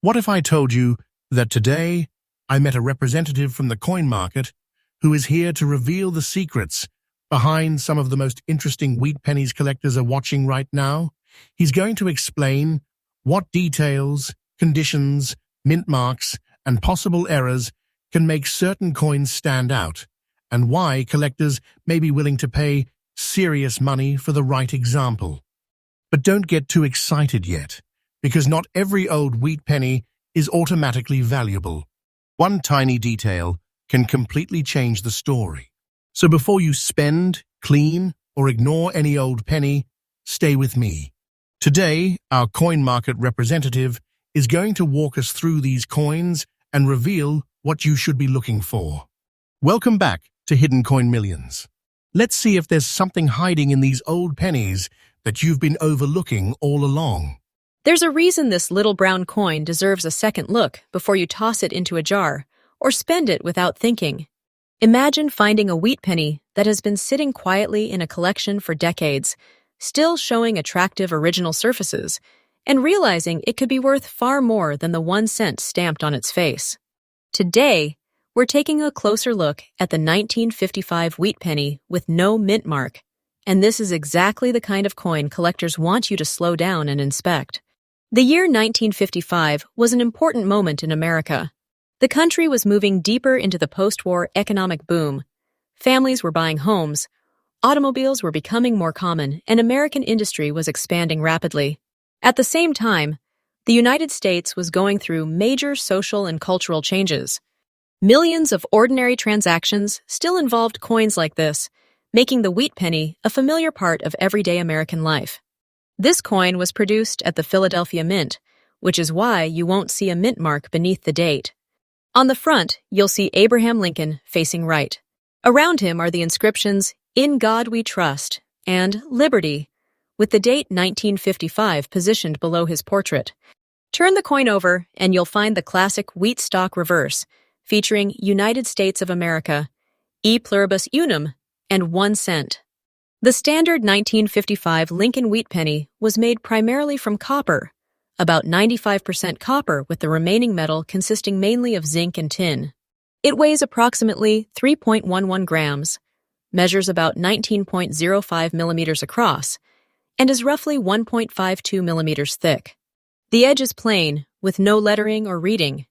What if I told you that today I met a representative from the coin market who is here to reveal the secrets behind some of the most interesting wheat pennies collectors are watching right now? He's going to explain what details, conditions, mint marks, and possible errors can make certain coins stand out, and why collectors may be willing to pay serious money for the right example. But don't get too excited yet, because not every old wheat penny is automatically valuable. One tiny detail can completely change the story. So before you spend, clean, or ignore any old penny, stay with me. Today, our coin market representative is going to walk us through these coins and reveal what you should be looking for. Welcome back to Hidden Coin Millions. Let's see if there's something hiding in these old pennies that you've been overlooking all along. There's a reason this little brown coin deserves a second look before you toss it into a jar or spend it without thinking. Imagine finding a wheat penny that has been sitting quietly in a collection for decades, still showing attractive original surfaces, and realizing it could be worth far more than the 1 cent stamped on its face. Today, we're taking a closer look at the 1955 wheat penny with no mint mark, and this is exactly the kind of coin collectors want you to slow down and inspect. The year 1955 was an important moment in America. The country was moving deeper into the post-war economic boom. Families were buying homes, automobiles were becoming more common, and American industry was expanding rapidly. At the same time, the United States was going through major social and cultural changes. Millions of ordinary transactions still involved coins like this, making the wheat penny a familiar part of everyday American life. This coin was produced at the Philadelphia Mint, which is why you won't see a mint mark beneath the date. On the front, you'll see Abraham Lincoln facing right. Around him are the inscriptions, "In God We Trust," and "Liberty," with the date 1955 positioned below his portrait. Turn the coin over, and you'll find the classic wheat stalk reverse, featuring United States of America, E pluribus unum, and 1 cent. The standard 1955 Lincoln wheat penny was made primarily from copper, about 95% copper with the remaining metal consisting mainly of zinc and tin. It weighs approximately 3.11 grams, measures about 19.05 millimeters across, and is roughly 1.52 millimeters thick. The edge is plain, with no lettering or reading.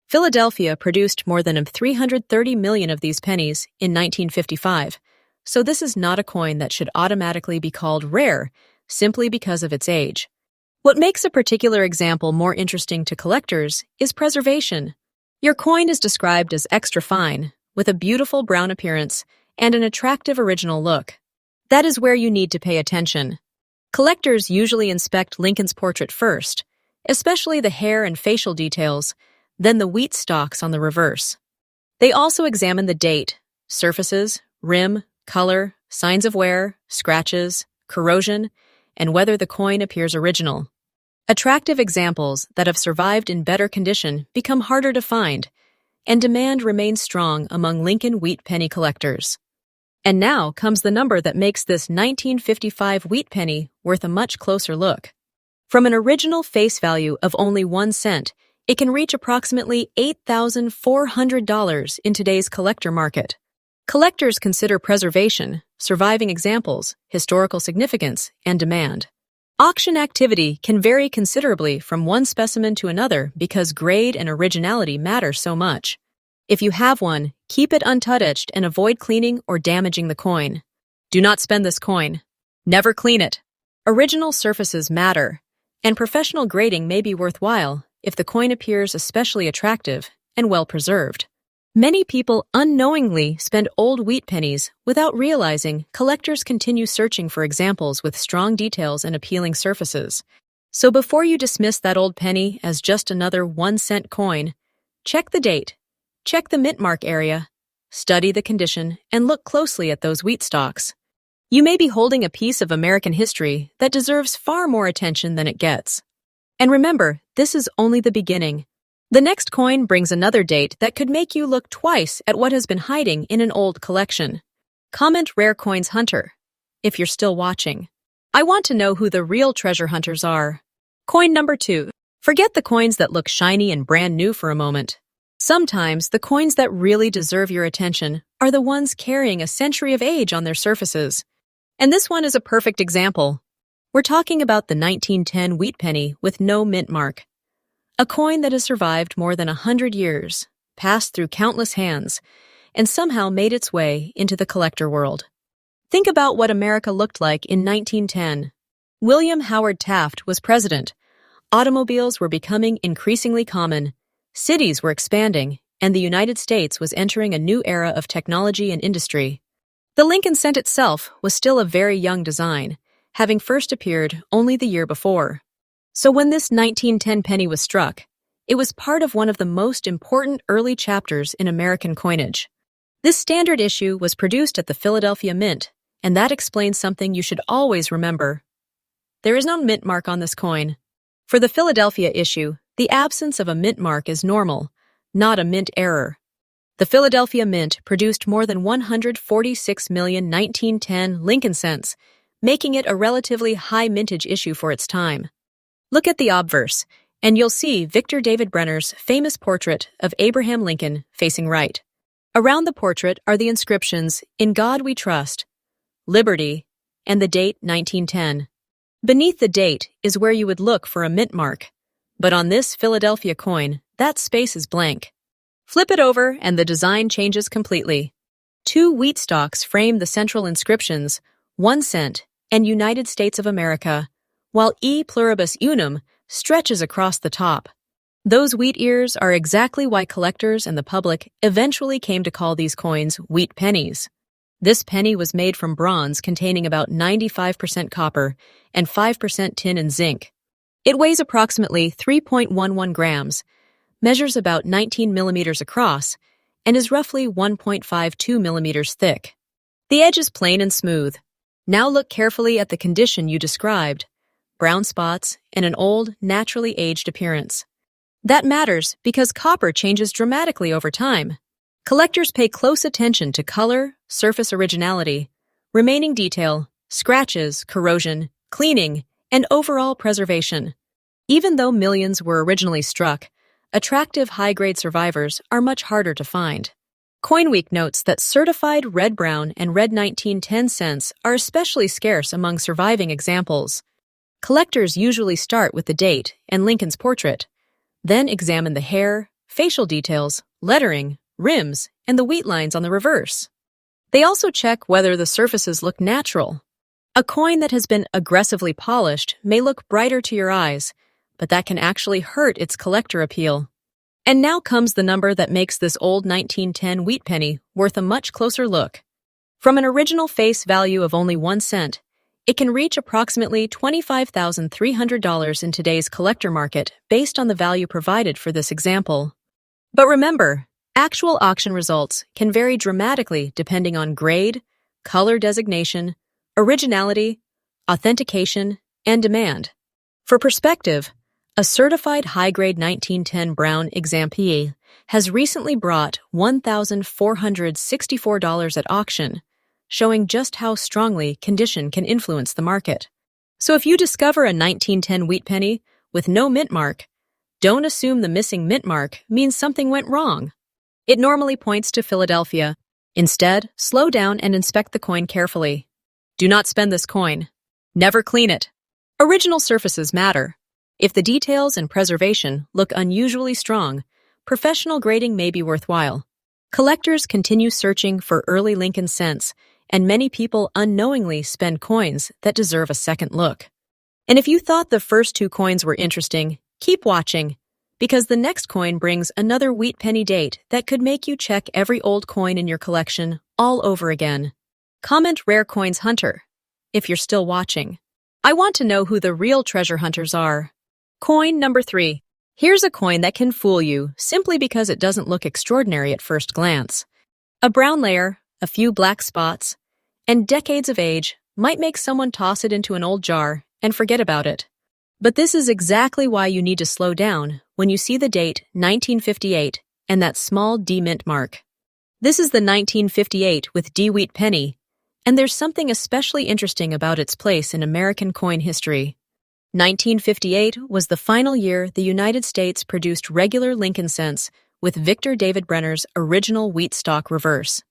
Philadelphia produced more than 330 million of these pennies in 1955, so this is not a coin that should automatically be called rare simply because of its age. What makes a particular example more interesting to collectors is preservation. Your coin is described as extra fine, with a beautiful brown appearance and an attractive original look. That is where you need to pay attention. Collectors usually inspect Lincoln's portrait first, especially the hair and facial details, then the wheat stalks on the reverse. They also examine the date, surfaces, rim, color, signs of wear, scratches, corrosion, and whether the coin appears original. Attractive examples that have survived in better condition become harder to find, and demand remains strong among Lincoln wheat penny collectors. And now comes the number that makes this 1955 wheat penny worth a much closer look. From an original face value of only 1 cent, it can reach approximately $8,400 in today's collector market. Collectors consider preservation, surviving examples, historical significance, and demand. Auction activity can vary considerably from one specimen to another because grade and originality matter so much. If you have one, keep it untouched and avoid cleaning or damaging the coin. Do not spend this coin. Never clean it. Original surfaces matter, and professional grading may be worthwhile if the coin appears especially attractive and well preserved. Many people unknowingly spend old wheat pennies without realizing collectors continue searching for examples with strong details and appealing surfaces. So before you dismiss that old penny as just another 1 cent coin, check the date, check the mint mark area, study the condition, and look closely at those wheat stalks. You may be holding a piece of American history that deserves far more attention than it gets. And remember, this is only the beginning. The next coin brings another date that could make you look twice at what has been hiding in an old collection. Comment Rare Coins Hunter if you're still watching. I want to know who the real treasure hunters are. Coin number 2. Forget the coins that look shiny and brand new for a moment. Sometimes the coins that really deserve your attention are the ones carrying a century of age on their surfaces. And this one is a perfect example. We're talking about the 1910 wheat penny with no mint mark. A coin that has survived more than 100 years, passed through countless hands, and somehow made its way into the collector world. Think about what America looked like in 1910. William Howard Taft was president. Automobiles were becoming increasingly common. Cities were expanding, and the United States was entering a new era of technology and industry. The Lincoln cent itself was still a very young design, having first appeared only the year before. So when this 1910 penny was struck, it was part of one of the most important early chapters in American coinage. This standard issue was produced at the Philadelphia Mint, and that explains something you should always remember. There is no mint mark on this coin. For the Philadelphia issue, the absence of a mint mark is normal, not a mint error. The Philadelphia Mint produced more than 146 million 1910 Lincoln cents, making it a relatively high mintage issue for its time. Look at the obverse, and you'll see Victor David Brenner's famous portrait of Abraham Lincoln facing right. Around the portrait are the inscriptions, "In God We Trust," "Liberty," and the date 1910. Beneath the date is where you would look for a mint mark. But on this Philadelphia coin, that space is blank. Flip it over and the design changes completely. Two wheat stalks frame the central inscriptions, 1 cent and United States of America, while E pluribus unum stretches across the top. Those wheat ears are exactly why collectors and the public eventually came to call these coins wheat pennies. This penny was made from bronze containing about 95% copper and 5% tin and zinc. It weighs approximately 3.11 grams, measures about 19 millimeters across, and is roughly 1.52 millimeters thick. The edge is plain and smooth. Now look carefully at the condition you described: brown spots and an old, naturally aged appearance. That matters because copper changes dramatically over time. Collectors pay close attention to color, surface originality, remaining detail, scratches, corrosion, cleaning, and overall preservation. Even though millions were originally struck, attractive high-grade survivors are much harder to find. CoinWeek notes that certified red brown and red 1910 cents are especially scarce among surviving examples. Collectors usually start with the date and Lincoln's portrait, then examine the hair, facial details, lettering, rims, and the wheat lines on the reverse. They also check whether the surfaces look natural. A coin that has been aggressively polished may look brighter to your eyes, but that can actually hurt its collector appeal. And now comes the number that makes this old 1910 wheat penny worth a much closer look. From an original face value of only 1 cent, it can reach approximately $25,300 in today's collector market based on the value provided for this example. But remember, actual auction results can vary dramatically depending on grade, color designation, originality, authentication, and demand. For perspective, a certified high-grade 1910 brown exampee has recently brought $1,464 at auction, showing just how strongly condition can influence the market. So if you discover a 1910 wheat penny with no mint mark, don't assume the missing mint mark means something went wrong. It normally points to Philadelphia. Instead, slow down and inspect the coin carefully. Do not spend this coin. Never clean it. Original surfaces matter. If the details and preservation look unusually strong, professional grading may be worthwhile. Collectors continue searching for early Lincoln cents, and many people unknowingly spend coins that deserve a second look. And if you thought the first two coins were interesting, keep watching, because the next coin brings another wheat penny date that could make you check every old coin in your collection all over again. Comment Rare Coins Hunter if you're still watching. I want to know who the real treasure hunters are. Coin number 3. Here's a coin that can fool you simply because it doesn't look extraordinary at first glance. A brown layer, a few black spots, and decades of age might make someone toss it into an old jar and forget about it. But this is exactly why you need to slow down when you see the date 1958 and that small D mint mark. This is the 1958 with D wheat penny, and there's something especially interesting about its place in American coin history. 1958 was the final year the United States produced regular Lincoln cents with Victor David Brenner's original wheat stock reverse.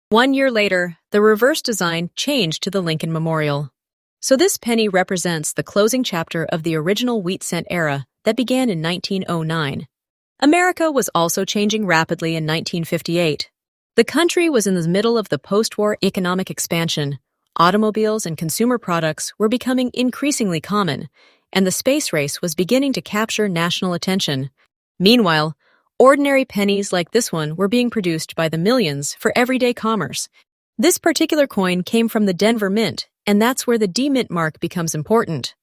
1 year later, the reverse design changed to the Lincoln Memorial. So this penny represents the closing chapter of the original wheat cent era that began in 1909. America was also changing rapidly in 1958. The country was in the middle of the post-war economic expansion. Automobiles and consumer products were becoming increasingly common, and the space race was beginning to capture national attention. Meanwhile, ordinary pennies like this one were being produced by the millions for everyday commerce. This particular coin came from the Denver Mint, and that's where the D Mint mark becomes important.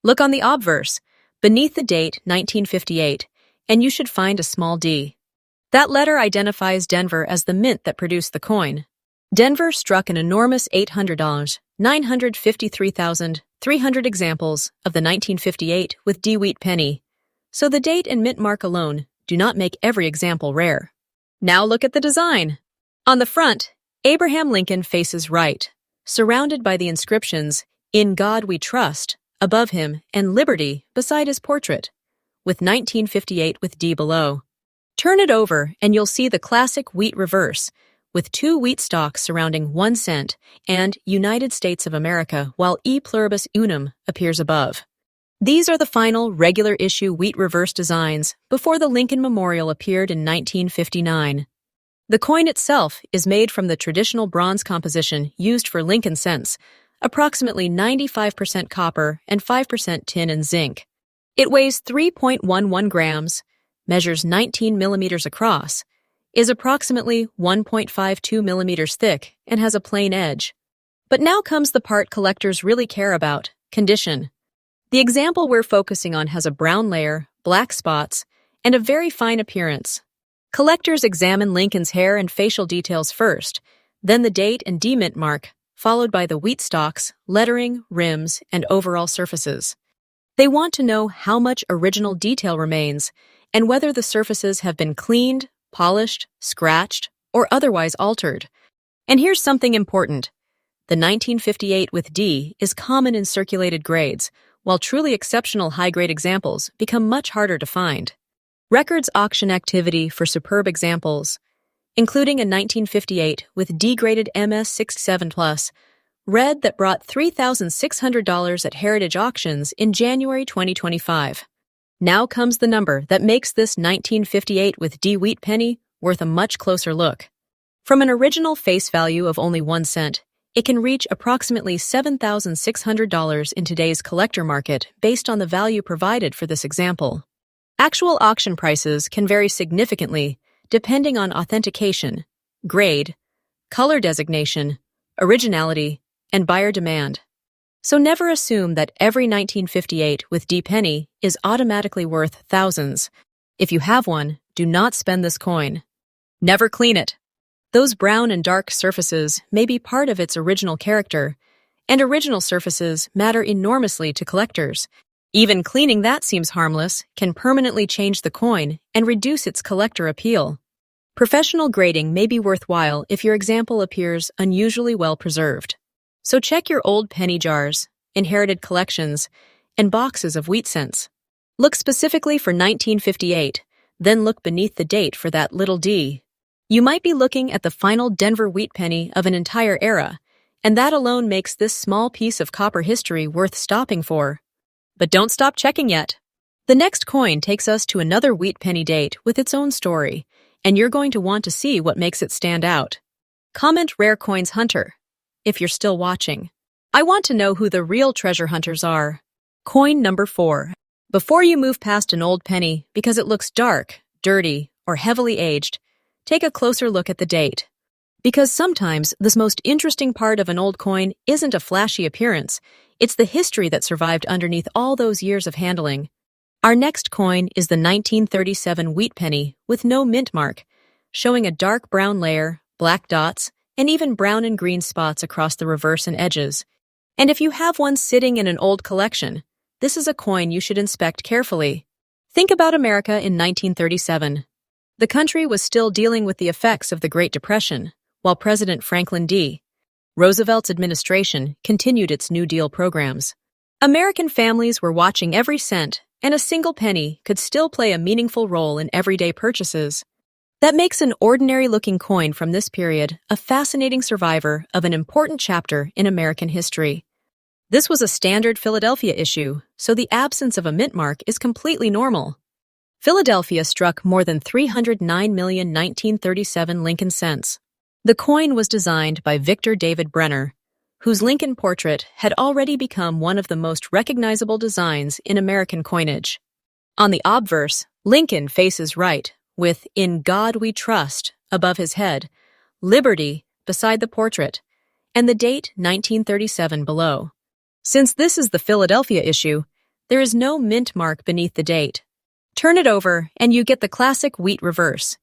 Look on the obverse, beneath the date 1958, and you should find a small d. That letter identifies Denver as the mint that produced the coin. Denver struck an enormous $800, 953,300 examples of the 1958 with D wheat penny, so the date and mint mark alone do not make every example rare. Now look at the design. On the front, Abraham Lincoln faces right, surrounded by the inscriptions, "In God We Trust," above him, and "Liberty" beside his portrait, with 1958 with D below. Turn it over and you'll see the classic wheat reverse, with 2 wheat stalks surrounding 1 cent and United States of America, while E pluribus unum appears above. These are the final regular issue wheat reverse designs before the Lincoln Memorial appeared in 1959. The coin itself is made from the traditional bronze composition used for Lincoln cents, approximately 95% copper and 5% tin and zinc. It weighs 3.11 grams, measures 19 millimeters across, is approximately 1.52 millimeters thick, and has a plain edge. But now comes the part collectors really care about: condition. The example we're focusing on has a brown layer, black spots, and a very fine appearance. Collectors examine Lincoln's hair and facial details first, then the date and D mint mark, followed by the wheat stalks, lettering, rims, and overall surfaces. They want to know how much original detail remains and whether the surfaces have been cleaned, polished, scratched, or otherwise altered. And here's something important. The 1958 with D is common in circulated grades, while truly exceptional high-grade examples become much harder to find. Records auction activity for superb examples, including a 1958 with D-graded MS67 Plus, red that brought $3,600 at Heritage Auctions in January 2025. Now comes the number that makes this 1958 with D wheat penny worth a much closer look. From an original face value of only 1 cent, it can reach approximately $7,600 in today's collector market based on the value provided for this example. Actual auction prices can vary significantly depending on authentication, grade, color designation, originality, and buyer demand. So never assume that every 1958 with D penny is automatically worth thousands. If you have one, do not spend this coin. Never clean it. Those brown and dark surfaces may be part of its original character, and original surfaces matter enormously to collectors. Even cleaning that seems harmless can permanently change the coin and reduce its collector appeal. Professional grading may be worthwhile if your example appears unusually well preserved. So check your old penny jars, inherited collections, and boxes of wheat cents. Look specifically for 1958, then look beneath the date for that little d. You might be looking at the final Denver wheat penny of an entire era, and that alone makes this small piece of copper history worth stopping for. But don't stop checking yet. The next coin takes us to another wheat penny date with its own story, and you're going to want to see what makes it stand out. Comment Rare Coins Hunter if you're still watching. I want to know who the real treasure hunters are. Coin number 4. Before you move past an old penny because it looks dark, dirty, or heavily aged, take a closer look at the date. Because sometimes the most interesting part of an old coin isn't a flashy appearance, it's the history that survived underneath all those years of handling. Our next coin is the 1937 wheat penny with no mint mark, showing a dark brown layer, black dots, and even brown and green spots across the reverse and edges. And if you have one sitting in an old collection, this is a coin you should inspect carefully. Think about America in 1937. The country was still dealing with the effects of the Great Depression, while President Franklin D. Roosevelt's administration continued its New Deal programs. American families were watching every cent, and a single penny could still play a meaningful role in everyday purchases. That makes an ordinary-looking coin from this period a fascinating survivor of an important chapter in American history. This was a standard Philadelphia issue, so the absence of a mint mark is completely normal. Philadelphia struck more than 309,1937 Lincoln cents. The coin was designed by Victor David Brenner, whose Lincoln portrait had already become one of the most recognizable designs in American coinage. On the obverse, Lincoln faces right, with "In God We Trust" above his head, "Liberty" beside the portrait, and the date 1937 below. Since this is the Philadelphia issue, there is no mint mark beneath the date. Turn it over and you get the classic wheat reverse,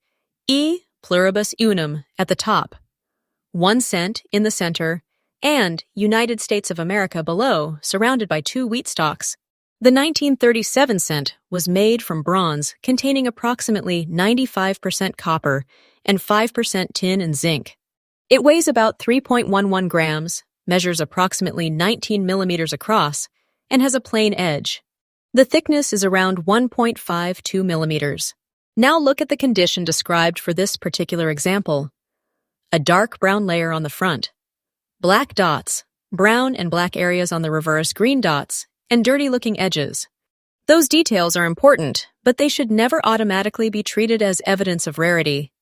E pluribus unum at the top, 1 cent in the center, and United States of America below, surrounded by 2 wheat stalks. The 1937 cent was made from bronze containing approximately 95% copper and 5% tin and zinc. It weighs about 3.11 grams, measures approximately 19 millimeters across, and has a plain edge. The thickness is around 1.52 millimeters. Now look at the condition described for this particular example. A dark brown layer on the front, black dots, brown and black areas on the reverse, green dots, and dirty-looking edges. Those details are important, but they should never automatically be treated as evidence of rarity.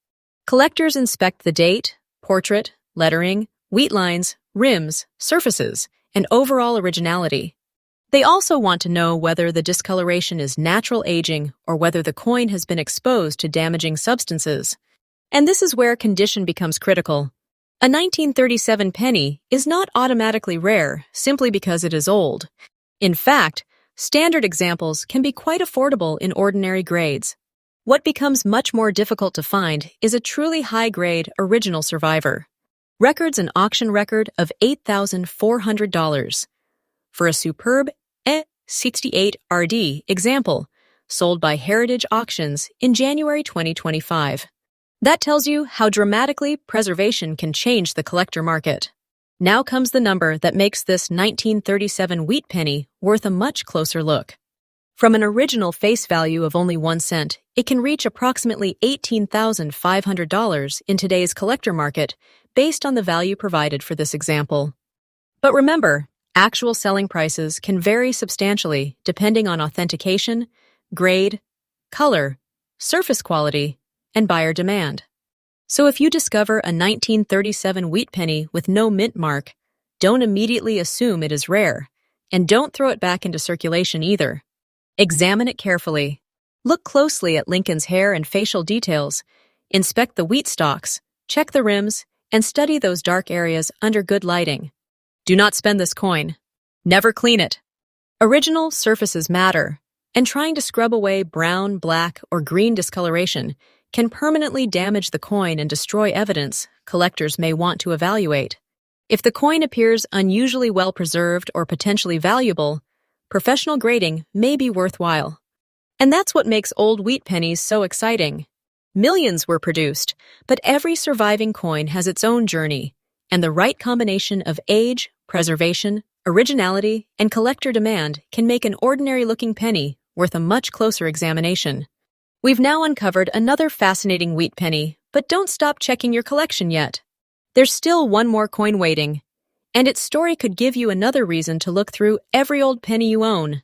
Collectors inspect the date, portrait, lettering, wheat lines, rims, surfaces, and overall originality. They also want to know whether the discoloration is natural aging or whether the coin has been exposed to damaging substances. And this is where condition becomes critical. A 1937 penny is not automatically rare simply because it is old. In fact, standard examples can be quite affordable in ordinary grades. What becomes much more difficult to find is a truly high-grade original survivor. Records an auction record of $8,400 for a superb E68 RD example sold by Heritage Auctions in January 2025. That tells you how dramatically preservation can change the collector market. Now comes the number that makes this 1937 wheat penny worth a much closer look. From an original face value of only 1 cent, it can reach approximately $18,500 in today's collector market based on the value provided for this example. But remember, actual selling prices can vary substantially depending on authentication, grade, color, surface quality, and buyer demand. So if you discover a 1937 wheat penny with no mint mark, don't immediately assume it is rare, and don't throw it back into circulation either. Examine it carefully. Look closely at Lincoln's hair and facial details. Inspect the wheat stalks, check the rims, and study those dark areas under good lighting. Do not spend this coin. Never clean it. Original surfaces matter, and trying to scrub away brown, black, or green discoloration can permanently damage the coin and destroy evidence collectors may want to evaluate. If the coin appears unusually well preserved or potentially valuable, professional grading may be worthwhile. And that's what makes old wheat pennies so exciting. Millions were produced, but every surviving coin has its own journey, and the right combination of age, preservation, originality, and collector demand can make an ordinary-looking penny worth a much closer examination. We've now uncovered another fascinating wheat penny, but don't stop checking your collection yet. There's still one more coin waiting, and its story could give you another reason to look through every old penny you own.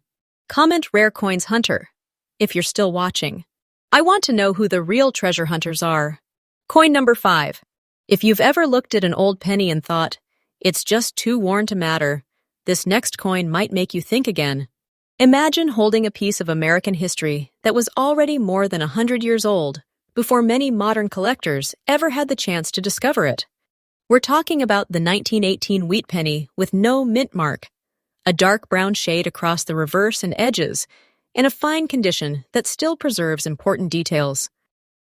Comment Rare Coins Hunter if you're still watching. I want to know who the real treasure hunters are. Coin number 5. If you've ever looked at an old penny and thought, it's just too worn to matter, this next coin might make you think again. Imagine holding a piece of American history that was already more than 100 years old before many modern collectors ever had the chance to discover it. We're talking about the 1918 wheat penny with no mint mark, a dark brown shade across the reverse and edges, and a fine condition that still preserves important details.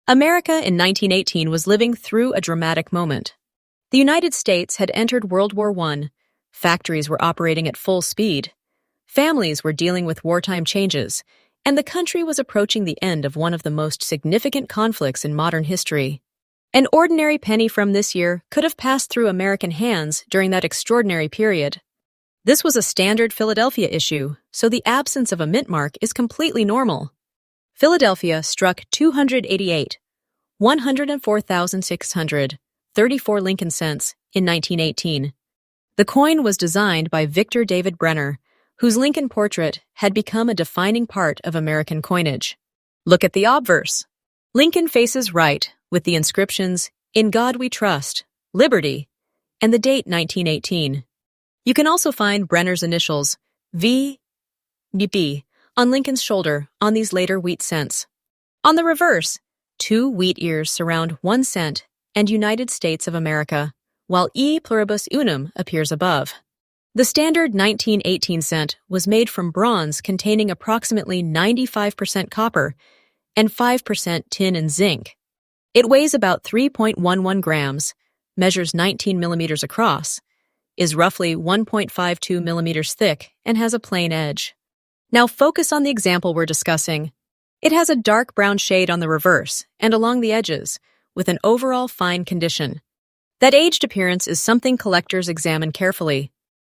America in 1918 was living through a dramatic moment. The United States had entered World War I, factories were operating at full speed, families were dealing with wartime changes, and the country was approaching the end of one of the most significant conflicts in modern history. An ordinary penny from this year could have passed through American hands during that extraordinary period. This was a standard Philadelphia issue, so the absence of a mint mark is completely normal. Philadelphia struck 288, 104,634 Lincoln cents in 1918. The coin was designed by Victor David Brenner, whose Lincoln portrait had become a defining part of American coinage. Look at the obverse. Lincoln faces right with the inscriptions, "In God We Trust," "Liberty," and the date 1918. You can also find Brenner's initials, V.B., on Lincoln's shoulder on these later wheat cents. On the reverse, 2 wheat ears surround 1 cent and United States of America, while E pluribus unum appears above. The standard 1918 cent was made from bronze containing approximately 95% copper and 5% tin and zinc. It weighs about 3.11 grams, measures 19 millimeters across, is roughly 1.52 millimeters thick, and has a plain edge. Now focus on the example we're discussing. It has a dark brown shade on the reverse and along the edges, with an overall fine condition. That aged appearance is something collectors examine carefully.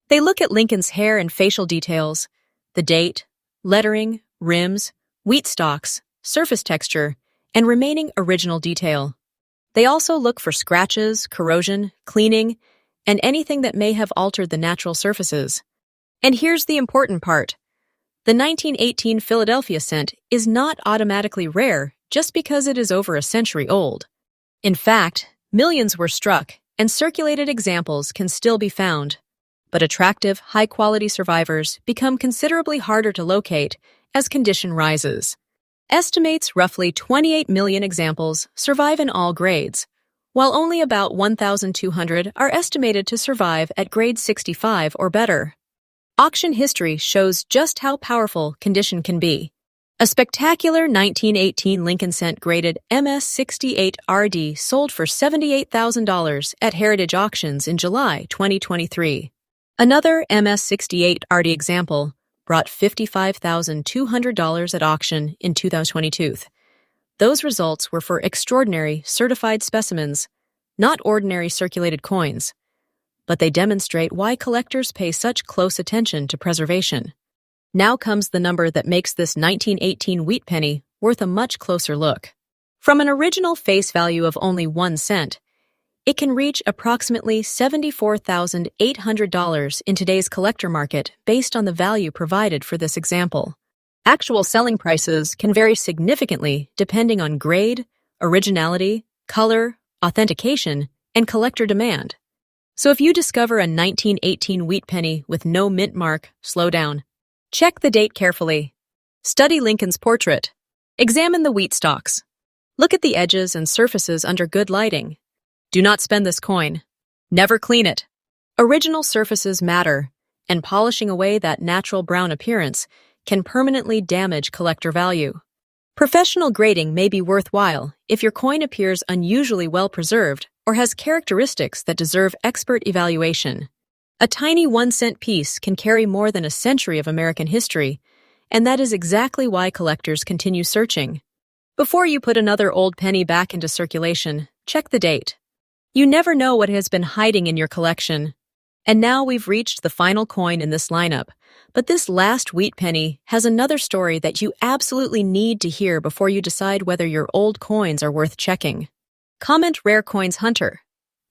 They look at Lincoln's hair and facial details, the date, lettering, rims, wheat stalks, surface texture, and remaining original detail. They also look for scratches, corrosion, cleaning, and anything that may have altered the natural surfaces. And here's the important part. The 1918 Philadelphia cent is not automatically rare just because it is over a century old. In fact, millions were struck, and circulated examples can still be found. But attractive, high-quality survivors become considerably harder to locate as condition rises. Estimates roughly 28 million examples survive in all grades, while only about 1,200 are estimated to survive at grade 65 or better. Auction history shows just how powerful condition can be. A spectacular 1918 Lincoln cent graded MS-68RD sold for $78,000 at Heritage Auctions in July 2023. Another MS-68RD example brought $55,200 at auction in 2022. Those results were for extraordinary certified specimens, not ordinary circulated coins, but they demonstrate why collectors pay such close attention to preservation. Now comes the number that makes this 1918 wheat penny worth a much closer look. From an original face value of only 1 cent, it can reach approximately $74,800 in today's collector market based on the value provided for this example. Actual selling prices can vary significantly depending on grade, originality, color, authentication, and collector demand. So if you discover a 1918 wheat penny with no mint mark, slow down. Check the date carefully. Study Lincoln's portrait. Examine the wheat stalks. Look at the edges and surfaces under good lighting. Do not spend this coin. Never clean it. Original surfaces matter, and polishing away that natural brown appearance can permanently damage collector value. Professional grading may be worthwhile if your coin appears unusually well preserved or has characteristics that deserve expert evaluation. A tiny 1-cent piece can carry more than a century of American history, and that is exactly why collectors continue searching. Before you put another old penny back into circulation, check the date. You never know what has been hiding in your collection. And now we've reached the final coin in this lineup, but this last wheat penny has another story that you absolutely need to hear before you decide whether your old coins are worth checking. Comment Rare Coins Hunter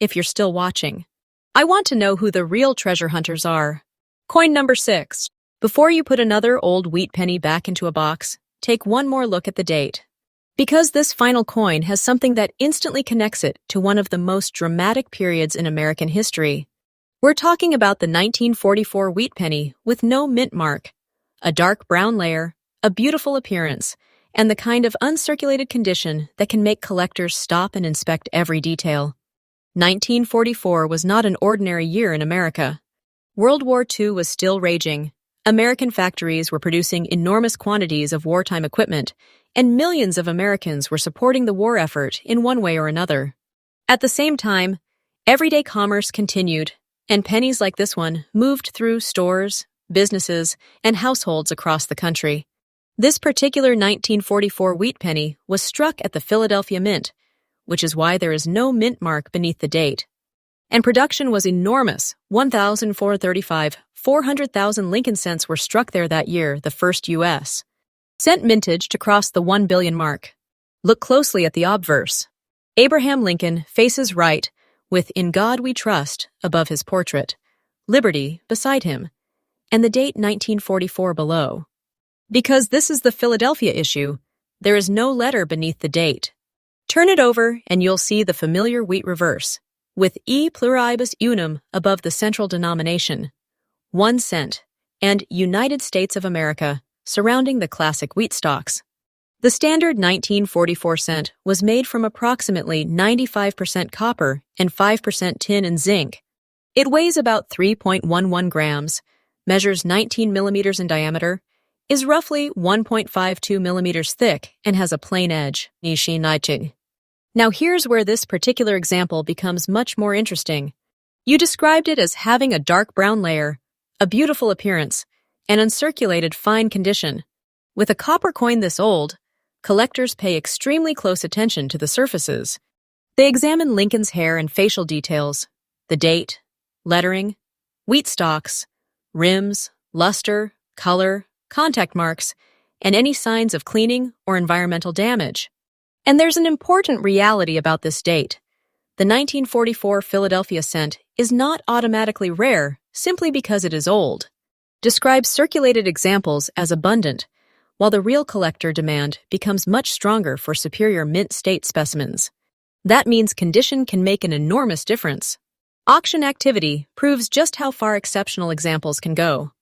if you're still watching. I want to know who the real treasure hunters are. Coin number 6. Before you put another old wheat penny back into a box, take one more look at the date. Because this final coin has something that instantly connects it to one of the most dramatic periods in American history. We're talking about the 1944 wheat penny with no mint mark, a dark brown layer, a beautiful appearance, and the kind of uncirculated condition that can make collectors stop and inspect every detail. 1944 was not an ordinary year in America. World War II was still raging. American factories were producing enormous quantities of wartime equipment, and millions of Americans were supporting the war effort in one way or another. At the same time, everyday commerce continued, and pennies like this one moved through stores, businesses, and households across the country. This particular 1944 wheat penny was struck at the Philadelphia Mint, which is why there is no mint mark beneath the date. and production was enormous. 1,435, 400,000 Lincoln cents were struck there that year, the first U.S. cent mintage to cross the 1 billion mark. Look closely at the obverse. Abraham Lincoln faces right, with "In God We Trust" above his portrait, Liberty beside him, and the date 1944 below. Because this is the Philadelphia issue, there is no letter beneath the date. Turn it over and you'll see the familiar wheat reverse, with E pluribus unum above the central denomination, 1 cent, and United States of America surrounding the classic wheat stalks. The standard 1944 cent was made from approximately 95% copper and 5% tin and zinc. It weighs about 3.11 grams, measures 19 millimeters in diameter, is roughly 1.52 millimeters thick, and has a plain edge. Now here's where this particular example becomes much more interesting. You described it as having a dark brown layer, a beautiful appearance, and uncirculated fine condition. With a copper coin this old, collectors pay extremely close attention to the surfaces. They examine Lincoln's hair and facial details, the date, lettering, wheat stalks, rims, luster, color, contact marks, and any signs of cleaning or environmental damage. And there's an important reality about this date. The 1944 Philadelphia cent is not automatically rare simply because it is old. Describe circulated examples as abundant, while the real collector demand becomes much stronger for superior mint state specimens. That means condition can make an enormous difference. Auction activity proves just how far exceptional examples can go.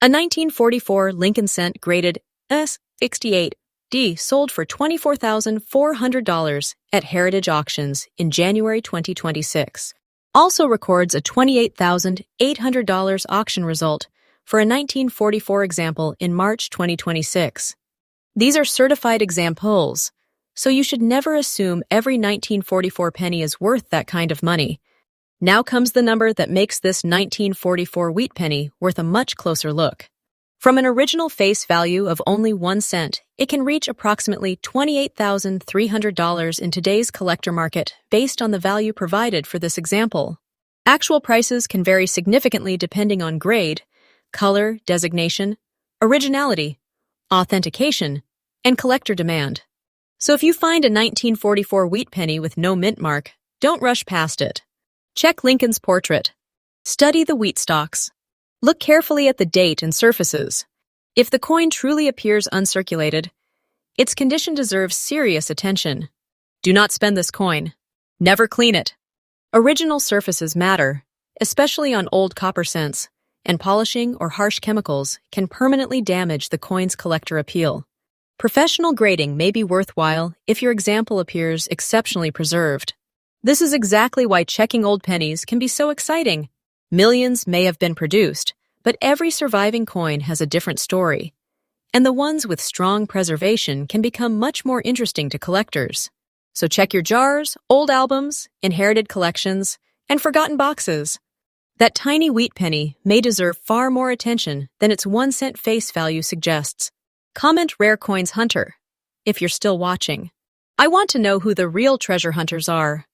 A 1944 Lincoln cent graded S68D sold for $24,400 at Heritage Auctions in January 2026. Also records a $28,800 auction result for a 1944 example in March 2026. These are certified examples, so you should never assume every 1944 penny is worth that kind of money. Now comes the number that makes this 1944 wheat penny worth a much closer look. From an original face value of only 1 cent, it can reach approximately $28,300 in today's collector market based on the value provided for this example. Actual prices can vary significantly depending on grade, color, designation, originality, authentication, and collector demand. So if you find a 1944 wheat penny with no mint mark, don't rush past it. Check Lincoln's portrait. Study the wheat stalks. Look carefully at the date and surfaces. If the coin truly appears uncirculated, its condition deserves serious attention. Do not spend this coin. Never clean it. Original surfaces matter, especially on old copper cents, and polishing or harsh chemicals can permanently damage the coin's collector appeal. Professional grading may be worthwhile if your example appears exceptionally preserved. This is exactly why checking old pennies can be so exciting. Millions may have been produced, but every surviving coin has a different story, and the ones with strong preservation can become much more interesting to collectors. So check your jars, old albums, inherited collections, and forgotten boxes. That tiny wheat penny may deserve far more attention than its 1 cent face value suggests. Comment Rare Coins Hunter if you're still watching. I want to know who the real treasure hunters are.